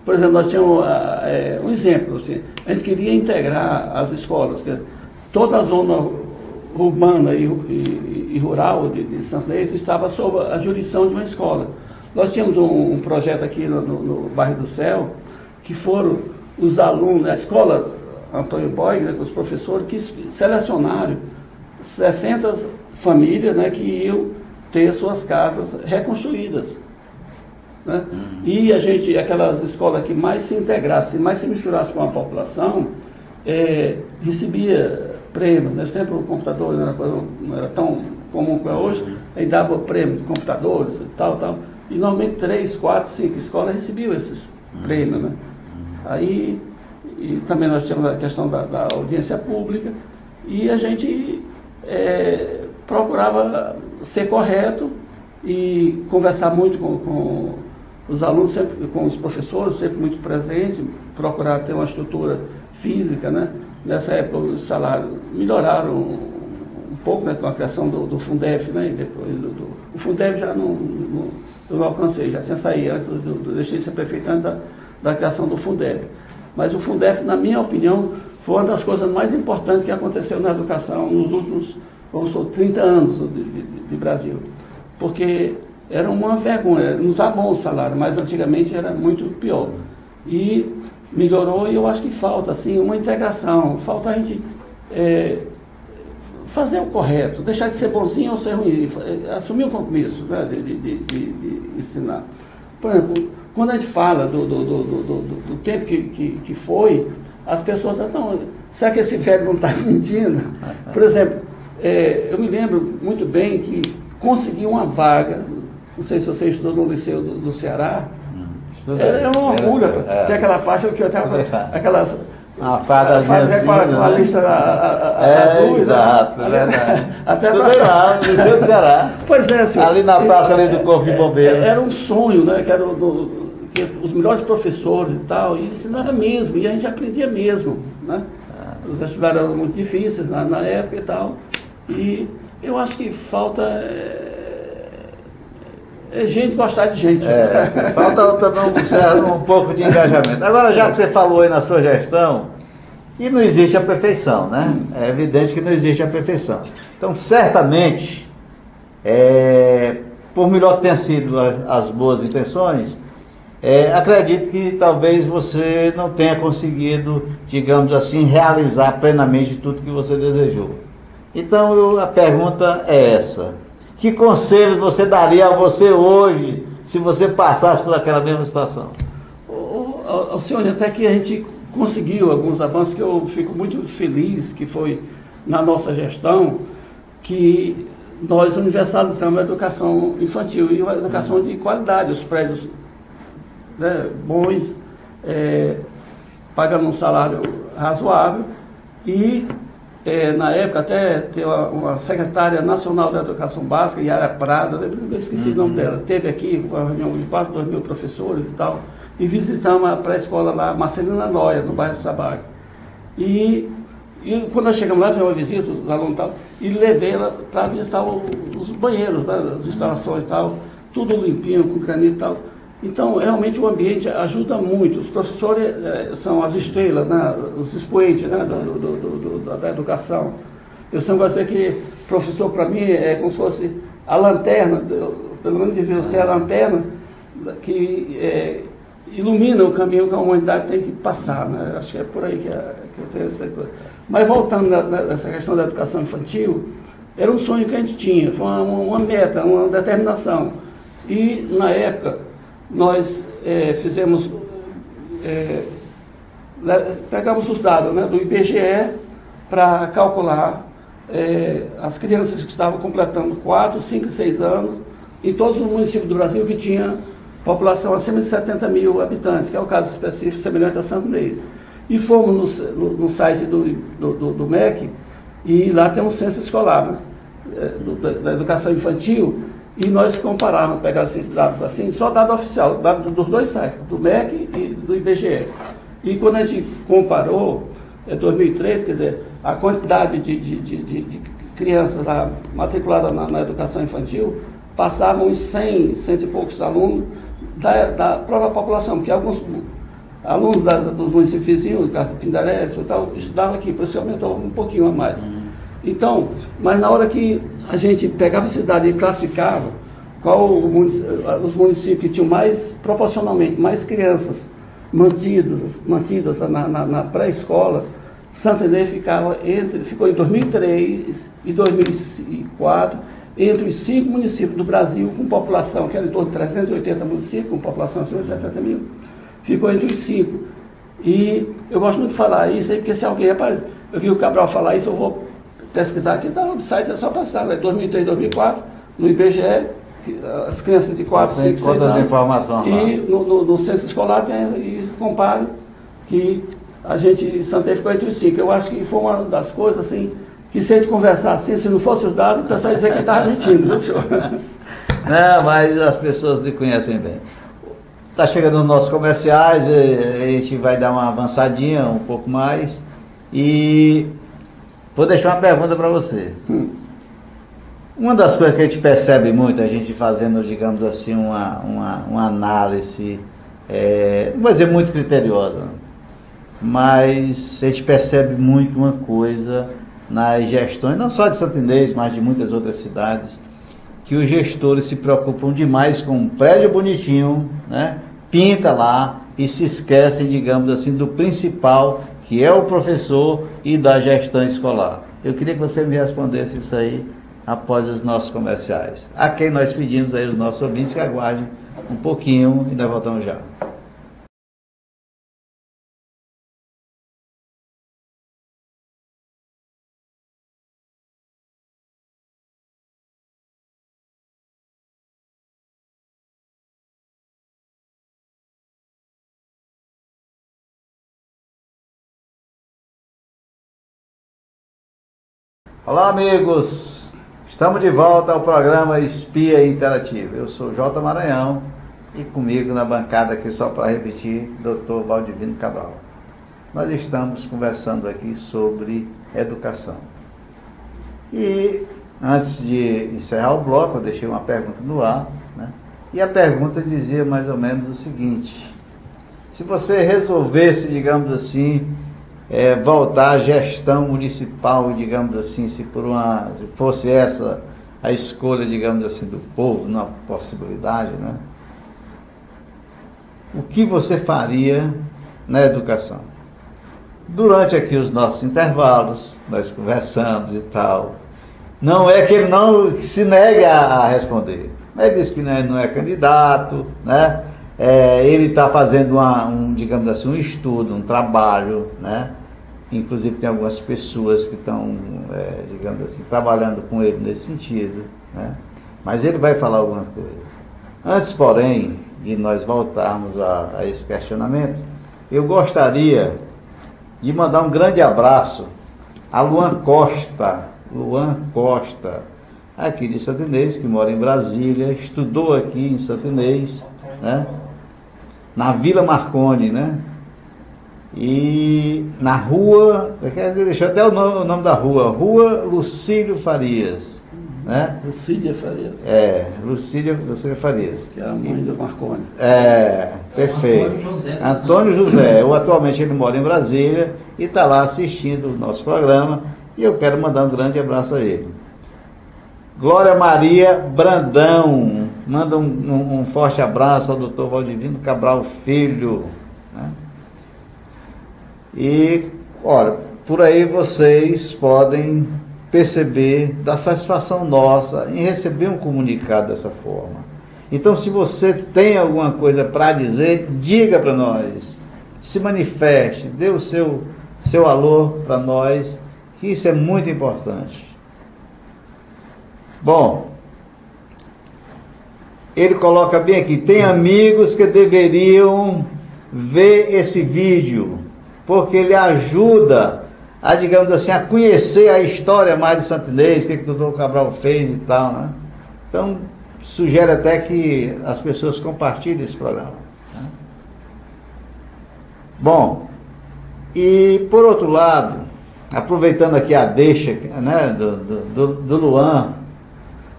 Por exemplo, nós tínhamos um exemplo, assim, a gente queria integrar as escolas, toda a zona urbana e rural de Santa Inês estava sob a jurisdição de uma escola. Nós tínhamos um projeto aqui no bairro do Céu, que foram os alunos da escola Antônio Boy, né, os professores, que selecionaram 60 famílias, né, que iam ter suas casas reconstruídas. Né? E aquelas escolas que mais se integrassem, mais se misturassem com a população, recebia prêmio. Nesse tempo o computador não era tão comum como é hoje, aí dava prêmio de computadores e tal. E normalmente 3, 4, 5 escolas recebiam esses prêmios. Né? Aí e também nós tínhamos a questão da audiência pública, e a gente procurava ser correto e conversar muito com os alunos, sempre com os professores, sempre muito presente, procurar ter uma estrutura física, né? Nessa época os salários melhoraram um pouco, né, com a criação do Fundef, né? E depois o Fundef já eu não alcancei, já tinha saído antes, deixei de ser prefeito antes da criação do Fundef. Mas o Fundef, na minha opinião, foi uma das coisas mais importantes que aconteceu na educação nos últimos, 30 anos de Brasil. Porque era uma vergonha, não está bom o salário, mas antigamente era muito pior. E melhorou, e eu acho que falta, assim, uma integração, falta a gente fazer o correto, deixar de ser bonzinho ou ser ruim, assumir o compromisso, né, de ensinar. Por exemplo, quando a gente fala do tempo que foi, as pessoas estão, será que esse velho não está mentindo? Por exemplo, eu me lembro muito bem que consegui uma vaga, não sei se você estudou no Liceu do Ceará, era um orgulho, tem aquela faixa que eu estava, aquelas... Uma fadazinha assim, com a lista azul. Exato, é verdade. Até Estudei lá, no Liceu do Ceará. Pois é, senhor. Ali na praça ali do Corpo de Bombeiros. Era um sonho, né, que era que os melhores professores e tal, e ensinava mesmo, e a gente aprendia mesmo, né? Os vestibulares eram muito difíceis na época e tal, e Eu acho que falta gente gostar de gente. Falta também um pouco de engajamento. Agora, já que você falou aí na sua gestão, e não existe a perfeição, né? É evidente que não existe a perfeição. Então, certamente, por melhor que tenham sido as boas intenções, acredito que talvez você não tenha conseguido, digamos assim, realizar plenamente tudo que você desejou. Então, a pergunta é essa: que conselhos você daria a você hoje, se você passasse por aquela mesma situação? Alcione, até que a gente conseguiu alguns avanços que eu fico muito feliz, que foi na nossa gestão, que nós universalizamos a educação infantil e uma educação de qualidade, os prédios, né, bons, pagando um salário razoável e na época até tem uma secretária nacional da educação básica, Yara Prada, eu esqueci o nome dela, teve aqui com uma reunião de quase 2.000 professores e tal, e visitamos a pré-escola lá, Marcelina Noia, no bairro Sabac. E quando nós chegamos lá, fizemos uma visita, os alunos e tal, e levei ela para visitar os banheiros, né, as instalações e tal, tudo limpinho, com granito e tal. Então, realmente o ambiente ajuda muito. Os professores são as estrelas, né, os expoentes, né, da educação. Eu sempre gostei que professor, para mim, é como se fosse a lanterna, pelo menos devia ser a lanterna, que ilumina o caminho que a humanidade tem que passar, né? Acho que é por aí que eu tenho essa coisa. Mas voltando nessa questão da educação infantil, era um sonho que a gente tinha, foi uma meta, uma determinação. E, na época, nós pegamos os dados, né, do IBGE para calcular as crianças que estavam completando 4, 5 e 6 anos em todos os municípios do Brasil que tinha população acima de 70 mil habitantes, que é o caso específico semelhante a Santo Inês. E fomos no site do MEC, e lá tem um censo escolar, né, da educação infantil, e nós comparamos, pegar esses dados assim, só dado oficial, dado dos dois sites, do MEC e do IBGE. E quando a gente comparou, 2003, quer dizer, a quantidade de crianças lá matriculadas na educação infantil passavam uns 100 e poucos alunos da própria população, porque alguns alunos dos municípios vizinhos, do Pindaré e tal, estudavam aqui, por isso aumentou um pouquinho a mais. Então, mas na hora que a gente pegava esses dados e classificava qual os municípios que tinham proporcionalmente mais crianças mantidas na pré-escola, Santo Inês ficou em 2003 e 2004 entre os 5 municípios do Brasil com população, que era em torno de 380 municípios, com população acima de 70 mil, ficou entre os 5. E eu gosto muito de falar isso aí, porque se alguém, rapaz, eu vi o Cabral falar isso, eu vou pesquisar aqui, tá no site, é só passar, né? 2003, 2004, no IBGE, as crianças de 4, 5, 6 anos, e no censo escolar e compare que a gente em Santo Inês ficou entre os 5. Eu acho que foi uma das coisas assim, que se a gente conversar assim, se não fosse os dados, o pessoal ia dizer que estava mentindo, viu, senhor? Não, mas as pessoas lhe conhecem bem. Está chegando nos nossos comerciais, a gente vai dar uma avançadinha, um pouco mais, e vou deixar uma pergunta para você. Uma das coisas que a gente percebe muito, a gente fazendo, digamos assim, uma análise, não vou dizer muito criteriosa, mas a gente percebe muito uma coisa nas gestões, não só de Santo Inês, mas de muitas outras cidades, que os gestores se preocupam demais com um prédio bonitinho, né? Pinta lá e se esquecem, digamos assim, do principal, que é o professor e da gestão escolar. Eu queria que você me respondesse isso aí após os nossos comerciais. A quem nós pedimos aí, os nossos ouvintes, que aguardem um pouquinho e nós voltamos já. Olá, amigos! Estamos de volta ao programa Espia Interativo. Eu sou J. Maranhão e comigo na bancada aqui, só para repetir, Dr. Valdivino Cabral. Nós estamos conversando aqui sobre educação. E antes de encerrar o bloco, eu deixei uma pergunta no ar, né? E a pergunta dizia mais ou menos o seguinte: se você resolvesse, digamos assim, voltar à gestão municipal, digamos assim, se fosse essa a escolha, digamos assim, do povo, uma possibilidade, né? O que você faria na educação? Durante aqui os nossos intervalos, nós conversamos e tal. Não é que ele não se negue a responder. Ele diz que não é candidato, né? Ele está fazendo digamos assim, um estudo, um trabalho, né? Inclusive tem algumas pessoas que estão, digamos assim, trabalhando com ele nesse sentido, né? Mas ele vai falar alguma coisa. Antes, porém, de nós voltarmos a esse questionamento, eu gostaria de mandar um grande abraço a Luan Costa, aqui de Santo Inês, que mora em Brasília, estudou aqui em Santo Inês, né? Na Vila Marconi, né? E na rua, deixou até o nome da Rua Lucílio Farias, né? Lucília Farias. Lucília Farias. Que é a mãe do Marconi. Perfeito. Antônio José. Atualmente ele mora em Brasília e está lá assistindo o nosso programa, e eu quero mandar um grande abraço a ele. Glória Maria Brandão, manda um forte abraço ao doutor Valdivino Cabral Filho, né? E, olha, por aí vocês podem perceber da satisfação nossa em receber um comunicado dessa forma. Então, se você tem alguma coisa para dizer, diga para nós, se manifeste, dê o seu alô para nós, que isso é muito importante. Bom, ele coloca bem aqui: tem amigos que deveriam ver esse vídeo, porque ele ajuda a, digamos assim, a conhecer a história mais de Santo Inês, o que o doutor Cabral fez e tal, né? Então, sugere até que as pessoas compartilhem esse programa, né? Bom, e por outro lado, aproveitando aqui a deixa, né, do Luan,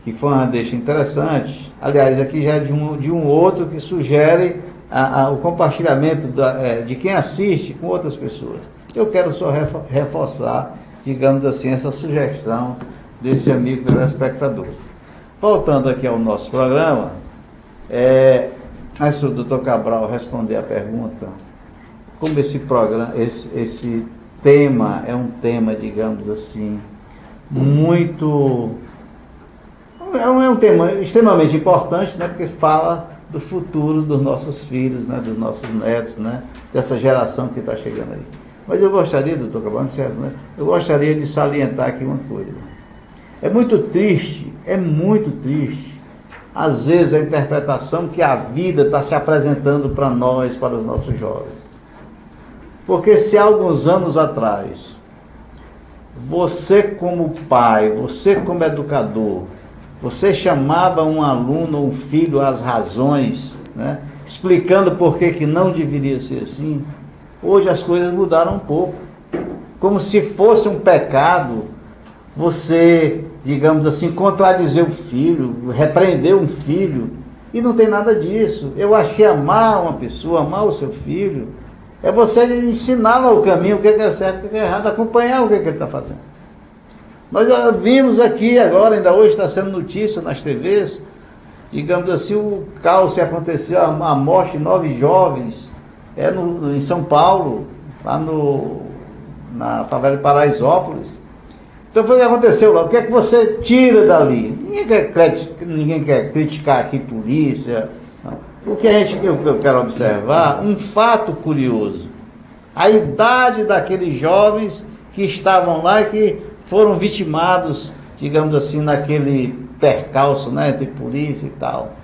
que foi uma deixa interessante, aliás, aqui já é de um outro que sugere o compartilhamento de quem assiste com outras pessoas. Eu quero só reforçar, digamos assim, essa sugestão desse amigo telespectador. Voltando aqui ao nosso programa, antes do doutor Cabral responder a pergunta, como esse programa, esse tema é um tema, digamos assim, muito... É um tema extremamente importante, né, porque fala do futuro dos nossos filhos, né, dos nossos netos, né, dessa geração que está chegando aí. Mas eu gostaria, doutor Cabral, né, eu gostaria de salientar aqui uma coisa. É muito triste, às vezes, a interpretação que a vida está se apresentando para nós, para os nossos jovens. Porque se há alguns anos atrás, você como pai, você como educador, você chamava um aluno ou um filho às razões, né, explicando por que não deveria ser assim, hoje as coisas mudaram um pouco. Como se fosse um pecado você, digamos assim, contradizer o filho, repreender um filho, e não tem nada disso. Eu acho que amar uma pessoa, amar o seu filho, é você ensiná-lo o caminho, o que é certo, o que é errado, acompanhar o que ele está fazendo. Nós já vimos aqui agora, ainda hoje está sendo notícia nas TVs, digamos assim, o caos que aconteceu, a morte de 9 jovens, em São Paulo, lá na favela de Paraisópolis. Então foi o que aconteceu lá. O que é que você tira dali? Ninguém quer criticar aqui polícia. Não. O que eu quero observar, um fato curioso: a idade daqueles jovens que estavam lá e que foram vitimados, digamos assim, naquele percalço, né, entre polícia e tal.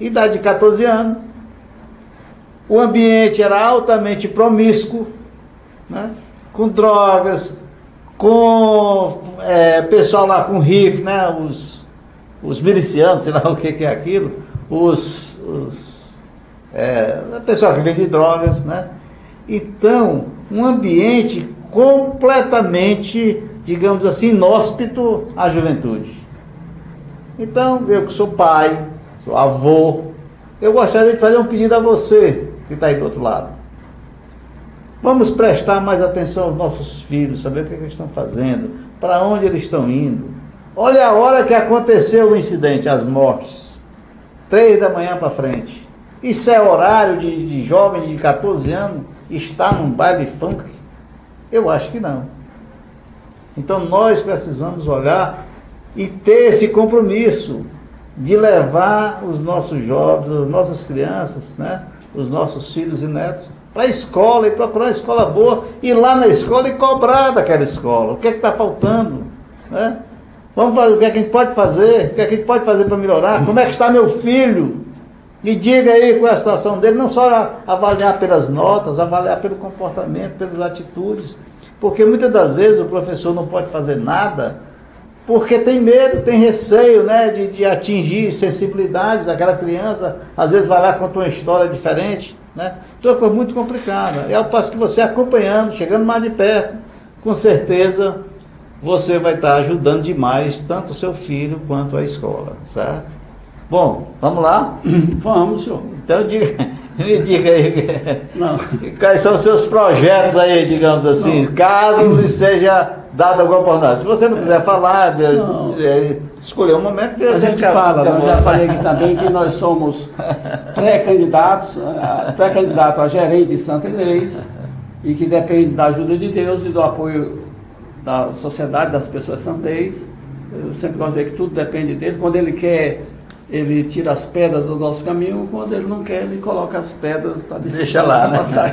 Idade de 14 anos. O ambiente era altamente promíscuo, né, com drogas, com pessoal lá com rifle, né, os milicianos, sei lá o que é aquilo, pessoal que vende drogas, né? Então, um ambiente completamente digamos assim, inóspito à juventude. Então, eu que sou pai, sou avô, eu gostaria de fazer um pedido a você, que está aí do outro lado. Vamos prestar mais atenção aos nossos filhos, saber o que eles estão fazendo, para onde eles estão indo. Olha a hora que aconteceu o incidente, as mortes. 3 da manhã para frente. Isso é horário de jovem de 14 anos estar num baile funk? Eu acho que não. Então nós precisamos olhar e ter esse compromisso de levar os nossos jovens, as nossas crianças, né, os nossos filhos e netos para a escola e procurar uma escola boa, ir lá na escola e cobrar daquela escola. O que é que está faltando? Né? Vamos fazer, o que é que a gente pode fazer? O que é que a gente pode fazer para melhorar? Como é que está meu filho? Me diga aí qual é a situação dele, não só avaliar pelas notas, avaliar pelo comportamento, pelas atitudes, porque muitas das vezes o professor não pode fazer nada porque tem medo, tem receio, né, de atingir sensibilidades daquela criança, às vezes vai lá contar uma história diferente, né? Então é uma coisa muito complicada. É ao passo que você acompanhando, chegando mais de perto, com certeza você vai estar ajudando demais tanto o seu filho quanto a escola, certo? Bom, vamos lá? Vamos, senhor. Então me diga aí Não. quais são os seus projetos aí, digamos assim, caso lhe seja dada alguma oportunidade. Se você não quiser falar, escolher um momento que a gente fala, eu já falei aqui também que nós somos pré-candidato a gerente de Santa Inês e que depende da ajuda de Deus e do apoio da sociedade, das pessoas santas. Eu sempre gosto de dizer que tudo depende dele. Quando ele quer, ele tira as pedras do nosso caminho, quando ele não quer, ele coloca as pedras para deixa lá, né? Passar.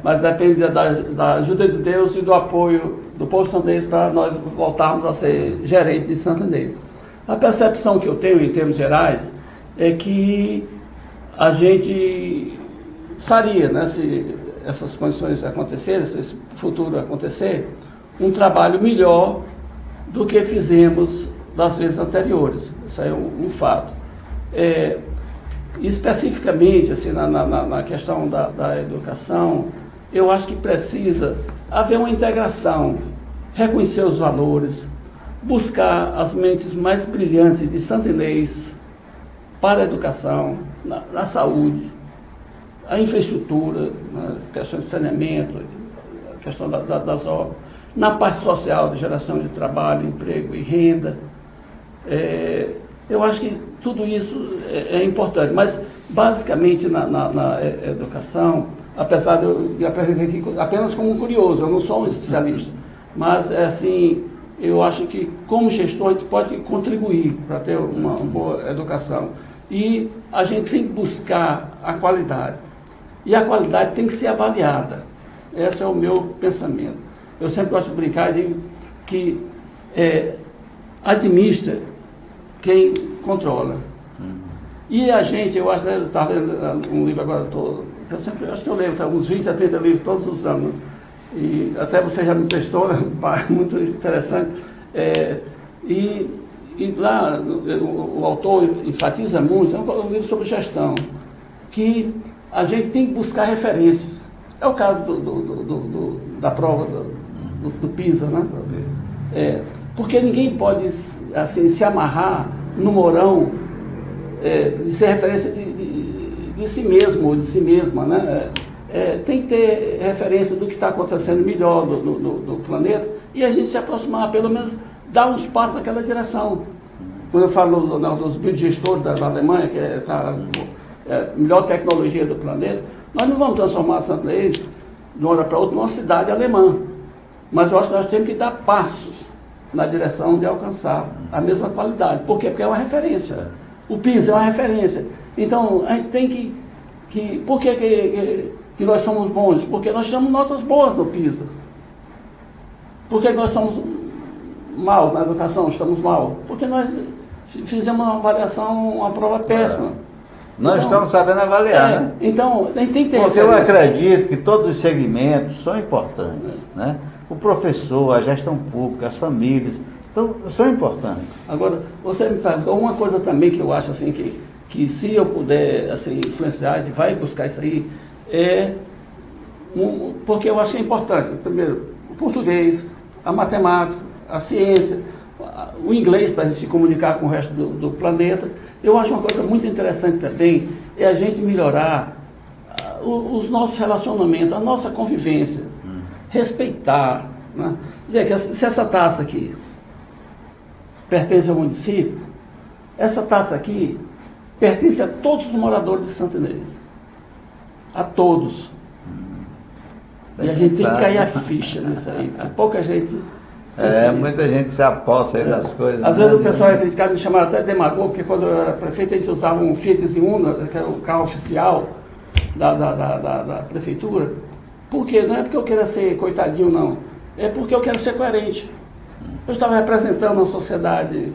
Mas depende da ajuda de Deus e do apoio do povo santanês para nós voltarmos a ser gerente de Santa Inês. A percepção que eu tenho em termos gerais é que a gente faria, né, se essas condições acontecerem, se esse futuro acontecer, um trabalho melhor do que fizemos das vezes anteriores. Isso é um fato. Especificamente, assim, na questão da educação, eu acho que precisa haver uma integração, reconhecer os valores, buscar as mentes mais brilhantes de Santa Inês para a educação, na saúde, a infraestrutura, questão de saneamento, a questão das obras, na parte social, de geração de trabalho, emprego e renda. Eu acho que tudo isso é importante, mas basicamente na educação, apesar de eu apresentar aqui apenas como um curioso, eu não sou um especialista, mas assim, eu acho que como gestor a gente pode contribuir para ter uma boa educação. E a gente tem que buscar a qualidade. E a qualidade tem que ser avaliada. Esse é o meu pensamento. Eu sempre gosto de brincar de que administra quem controla. E a gente, eu acho, eu estava lendo um livro agora, eu acho que eu leio uns 20 a 30 livros todos os anos. E até você já me prestou, né? Muito interessante. E lá o autor enfatiza muito, é um livro sobre gestão, que a gente tem que buscar referências. É o caso da prova do PISA, né? Porque ninguém pode assim, se amarrar no morão de ser referência de si mesmo ou de si mesma, né? Tem que ter referência do que está acontecendo melhor do planeta e a gente se aproximar, pelo menos dar uns passos naquela direção. Quando eu falo dos biodigestores da Alemanha, que é a melhor tecnologia do planeta, nós não vamos transformar a Santa Inês de uma hora para outra numa cidade alemã, mas eu acho que nós temos que dar passos na direção de alcançar a mesma qualidade. Por quê? Porque é uma referência. O PISA é uma referência. Então, a gente tem que por que nós somos bons? Porque nós temos notas boas no PISA. Por que nós somos maus na educação? Estamos mal? Porque nós fizemos uma avaliação, uma prova péssima. Nós estamos sabendo avaliar, né? Então, a gente tem que ter Porque referência. eu acredito que todos os segmentos são importantes, né? O professor, a gestão pública, as famílias, então, são importantes. Agora, você me perguntou uma coisa também que eu acho assim que se eu puder assim, influenciar, a gente vai buscar isso aí, porque eu acho que é importante. Primeiro, o português, a matemática, a ciência, o inglês para a gente se comunicar com o resto do planeta. Eu acho uma coisa muito interessante também é a gente melhorar os nossos relacionamentos, a nossa convivência, respeitar, né? Dizer que se essa taça aqui pertence ao município, essa taça aqui pertence a todos os moradores de Santa Inês, a todos. E a gente tem que cair a ficha nisso aí, porque pouca gente... muita gente se aposta aí das coisas. Às vezes o pessoal é criticado, me chamaram até de demagogo, porque quando eu era prefeito a gente usava um Fiat Uno, que era o carro oficial da prefeitura. Por quê? Não é porque eu queira ser coitadinho, não. É porque eu quero ser coerente. Eu estava representando uma sociedade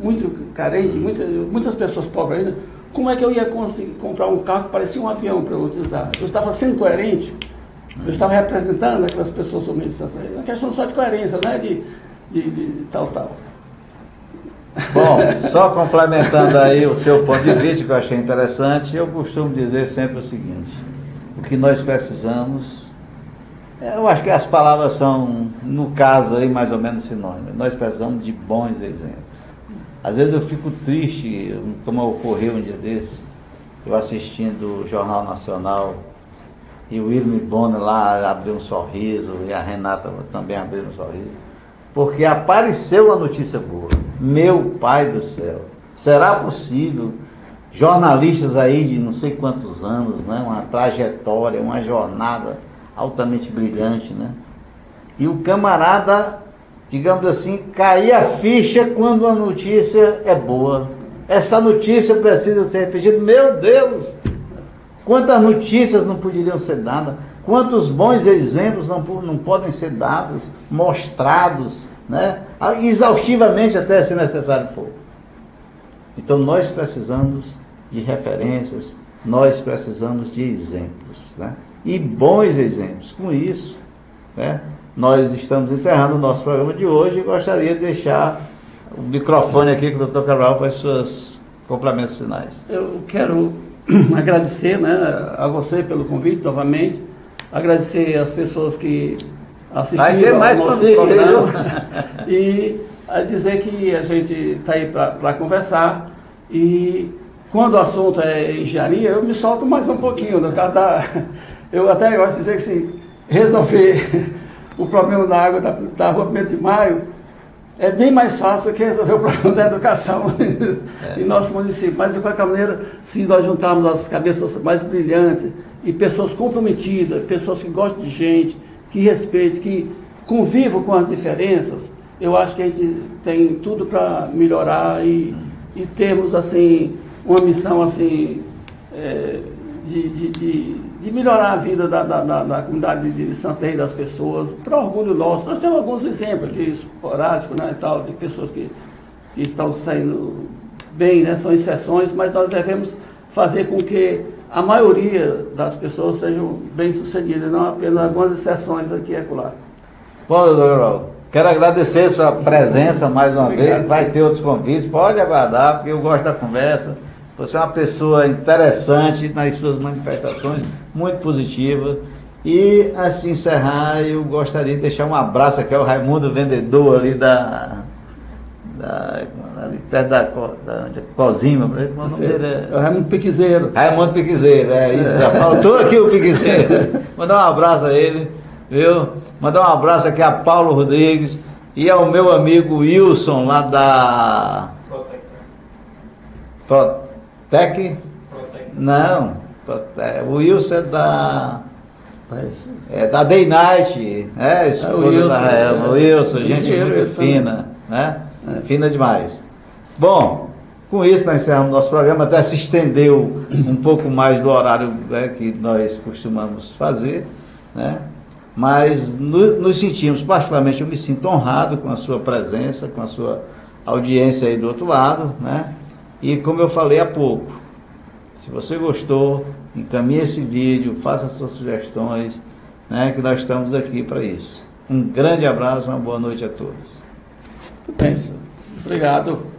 muito carente, muitas pessoas pobres ainda. Como é que eu ia conseguir comprar um carro que parecia um avião para eu utilizar? Eu estava sendo coerente. Eu estava representando aquelas pessoas humildes. É uma questão só de coerência, não é de tal. Bom, só complementando aí o seu ponto de vista, que eu achei interessante, eu costumo dizer sempre o seguinte: o que nós precisamos, eu acho que as palavras são, no caso aí, mais ou menos sinônimas. Nós precisamos de bons exemplos. Às vezes eu fico triste, como ocorreu um dia desse, eu assistindo o Jornal Nacional, e o Wilmer Bonner lá abriu um sorriso, e a Renata também abriu um sorriso, porque apareceu uma notícia boa. Meu pai do céu, será possível jornalistas aí de não sei quantos anos, né, uma trajetória, uma jornada altamente brilhante, né, e o camarada, digamos assim, cair a ficha quando a notícia é boa. Essa notícia precisa ser repetida. Meu Deus! Quantas notícias não poderiam ser dadas, quantos bons exemplos não podem ser dados, mostrados, né? Exaustivamente até se necessário for. Então nós precisamos de referências, nós precisamos de exemplos, né? E bons exemplos. Com isso, né, nós estamos encerrando o nosso programa de hoje e gostaria de deixar o microfone aqui com o Dr. Cabral para os seus complementos finais. Eu quero agradecer, né, a você pelo convite novamente, agradecer as pessoas que assistiram ao nosso programa e a dizer que a gente está aí para conversar, e quando o assunto é engenharia, eu me solto mais um pouquinho, no caso eu até gosto de dizer que se resolver o problema da água da Rua 1º de Maio é bem mais fácil do que resolver o problema da educação em nosso município. Mas, de qualquer maneira, se nós juntarmos as cabeças mais brilhantes e pessoas comprometidas, pessoas que gostam de gente, que respeitem, que convivam com as diferenças, eu acho que a gente tem tudo para melhorar e termos, assim, uma missão, assim, de melhorar a vida da comunidade de Santa Inês, das pessoas, para orgulho nosso. Nós temos alguns exemplos aqui esporádicos, né, e tal, de pessoas que estão saindo bem, né, são exceções, mas nós devemos fazer com que a maioria das pessoas sejam bem-sucedidas, não apenas algumas exceções aqui e acolá. Bom, doutor Geraldo, quero agradecer a sua presença mais uma vez. Vai ter outros convites, pode aguardar, porque eu gosto da conversa. Você é uma pessoa interessante nas suas manifestações, muito positiva. E, assim, encerrar, eu gostaria de deixar um abraço aqui ao Raimundo Vendedor, ali ali perto da Cosima. Como o nome dele é o Raimundo Piquizeiro. Raimundo Piquizeiro, é isso. Já faltou aqui o Piquizeiro. Mandar um abraço a ele, viu? Mandar um abraço aqui a Paulo Rodrigues e ao meu amigo Wilson, lá da... Protec? Não, o Wilson é da Day Night, esposa da Rael. O Wilson, gente muito fina, né? Fina demais. Bom, com isso nós encerramos nosso programa, até se estendeu um pouco mais do horário, né, que nós costumamos fazer, né? Mas nos sentimos, particularmente eu me sinto honrado com a sua presença, com a sua audiência aí do outro lado, né? E como eu falei há pouco, se você gostou, encaminhe esse vídeo, faça as suas sugestões, né, que nós estamos aqui para isso. Um grande abraço, uma boa noite a todos. Muito bem, senhor. Obrigado.